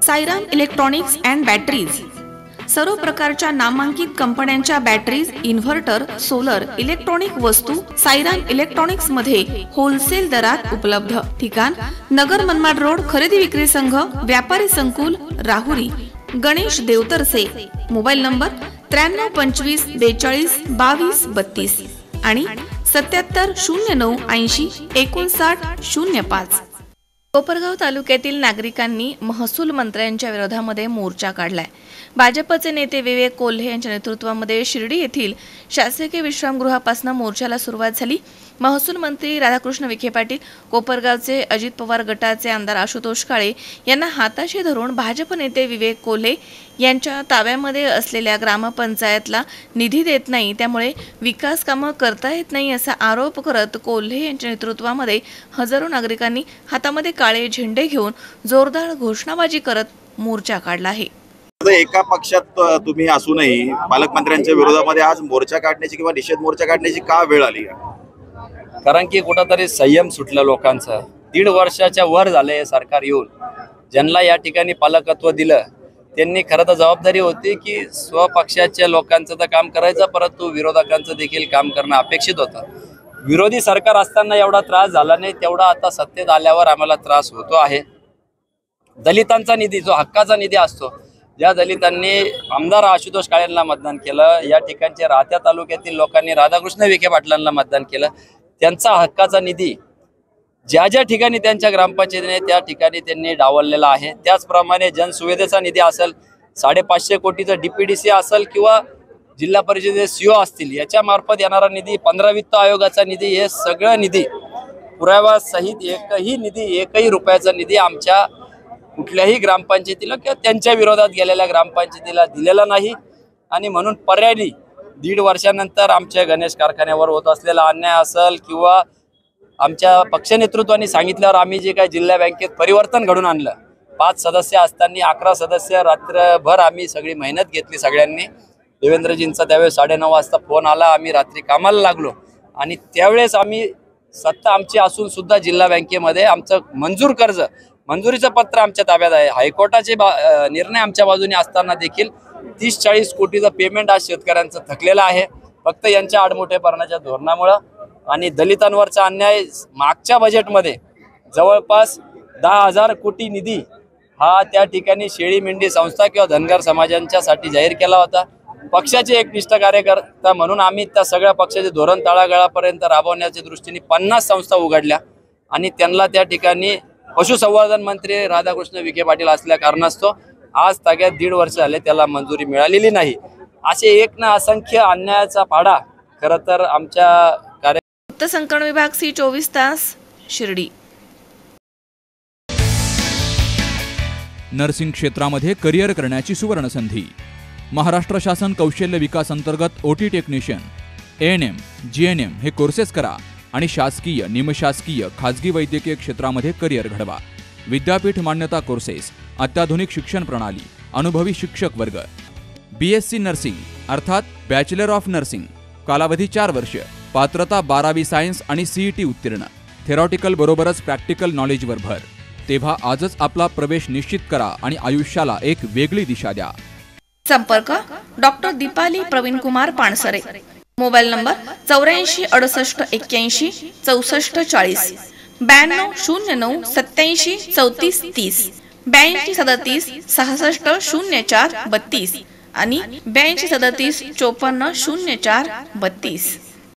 Sairam electronics and batteries सर्व प्रकारच्या नामांकित कंपन्यांच्या बॅटरीज, इन्व्हर्टर, सोलर, इलेक्ट्रॉनिक वस्तू साईराम इलेक्ट्रॉनिक्स मध्ये होलसेल दरात उपलब्ध। ठिकाण नगर मनमाड रोड, खरेदी विक्री संघ, व्यापारी संकुल, राहुरी। गणेश देवतरसे। मोबाईल नंबर 93 25 42 22 32 आणि 77 09 80 59 05। कोपरगाव तालुक्यातील नागरिकांनी महसूल मंत्र्यांच्या विरोधामध्ये मोर्चा काढलाय। भाजपचे नेते विवेक कोल्हे यांच्या नेतृत्वामध्ये शिर्डी येथील शासकीय विश्रामगृहापासून मोर्चाला सुरुवात झाली। महसूल मंत्री राधाकृष्ण विखे पाटील, कोपरगावचे अजित पवार गटाचे आमदार आशुतोष काळे यांना हाताशी धरून भाजप नेते विवेक कोल्हे यांच्या ताब्यामध्ये असलेल्या ग्रामपंचायतला निधी देत नाही, त्यामुळे विकास कामं करता येत नाही असा आरोप करत कोल्हे यांच्या नेतृत्वामध्ये हजारो नागरिकांनी हातामध्ये काळे झेंडे घेऊन जोरदार घोषणाबाजी करत मोर्चा काढला आहे। एका पक्षात तुम्ही असूनही पालकमंत्र्यांच्या विरोधामध्ये आज मोर्चा काढण्याची किंवा निषेध मोर्चा काढण्याची का वेळ आली? कारण की कुठंतरी संयम सुटला लोकांचा। 1.5 वर्षाच्या वर झाले सरकार येऊन, ज्यांना या ठिकाणी पालकत्व दिलं त्यांनी खरं तर जबाबदारी होती की स्वपक्षाच्या लोकांचं तर काम करायचं, परंतु विरोधकांचं देखील काम करणं अपेक्षित होतं। विरोधी सरकार असताना एवढा त्रास झाला नाही तेवढा आता सत्तेत आल्यावर आम्हाला त्रास होतो आहे। दलितांचा निधी जो हक्काचा निधी असतो, ज्या दलितांनी आमदार आशुतोष काळेंना मतदान केलं, या ठिकाणच्या राहत्या तालुक्यातील लोकांनी राधाकृष्ण विखे पाटलांना मतदान केलं, त्यांचा हक्काचा निधी ज्या ज्या ठिकाणी त्यांच्या ग्रामपंचायतीने त्या ठिकाणी त्यांनी डावललेला आहे। त्याचप्रमाणे जनसुविधेचा निधी असेल, 550 कोटीचा डीपीडीसी असेल किंवा जिल्हा परिषदेचे सीओ असतील, याच्या मार्फत येणारा निधी, 15 वित्त आयोगाचा निधी, हे सगळं निधी पुरावा सहित एकही रुपयाचा निधी आमच्या कुठल्याही ग्रामपंचायतीला किंवा त्यांच्या विरोधात गेलेल्या ग्रामपंचायतीला दिलेला नाही। आणि म्हणून पर्यायी 1.5 वर्षानंतर आमच्या गणेश कारखान्यावर होत असलेला अन्याय असेल किंवा आमच्या पक्ष नेतृत्वाने सांगितल्यावर आम्ही जे काही जिल्हा बँकेत परिवर्तन घडून आणलं, 5 सदस्य असताना 11 सदस्य, रात्रभर आम्ही सगळी मेहनत घेतली सगळ्यांनी। देवेंद्रजींचा त्यावेळेस 9:30 वाजता फोन आला, आम्ही रात्री कामाला लागलो आणि त्यावेळेस आम्ही सत्ता आमची असून सुद्धा जिल्हा बँकेमध्ये आमचं मंजुरीचं पत्र आमच्या ताब्यात आहे। हायकोर्टाचे निर्णय आमच्या बाजूने असताना देखील 30-40 कोटीचं पेमेंट आज शेतकऱ्यांचं थकलेलं आहे, फक्त यांच्या आडमोठेपणाच्या धोरणामुळे। आणि दलितांवरचा अन्याय मागच्या बजेटमध्ये जवळपास 10,000 कोटी निधी हा त्या ठिकाणी शेळी मेंढी संस्था किंवा धनगर समाजांच्यासाठी जाहीर केला होता। पक्षाचे एकनिष्ठ कार्यकर्ता म्हणून आम्ही त्या सगळ्या पक्षाचे धोरण तळागाळापर्यंत राबवण्याच्या दृष्टीने 50 संस्था उघडल्या आणि त्यांना त्या ठिकाणी पशुसंवर्धन मंत्री राधाकृष्ण विखे पाटील असल्या कारणास्तव आज ताग्यात 1.5 वर्ष झाले त्याला मंजुरी मिळालेली नाही। असे एक ना असंख्य अन्यायाचा पाडा खरं तर आमच्या मुक्त संकलन विभाग सी 24 तास शिर्डी। नर्सिंग क्षेत्रामध्ये करिअर करण्याची सुवर्ण संधी। महाराष्ट्र शासन कौशल्य विकास अंतर्गत ओटी टेक्निशियन, ANM, GNM हे कोर्सेस करा आणि शासकीय, निमशासकीय, खाजगी वैद्यकीय क्षेत्रामध्ये करिअर घडवा। विद्यापीठ मान्यता कोर्सेस, अत्याधुनिक शिक्षण प्रणाली, अनुभवी शिक्षक वर्ग। BSc नर्सिंग अर्थात बॅचलर ऑफ नर्सिंग, कालावधी 4 वर्ष, पात्रता 12वी सायन्स आणि CET उत्तीर्ण, थेरॉटिकल बरोबरच प्रॅक्टिकल नॉलेजवर भर। तेव्हा आजच आपला प्रवेश निश्चित करा आणि आयुष्याला एक वेगळी दिशा द्या। संपर्क doctor Deepali Pravin Kumar Pansare. Mobile number 84 68 81 64 40, 92 09 87 34 30, 82 37 66 04 32 आणि 82 37 54 04 32।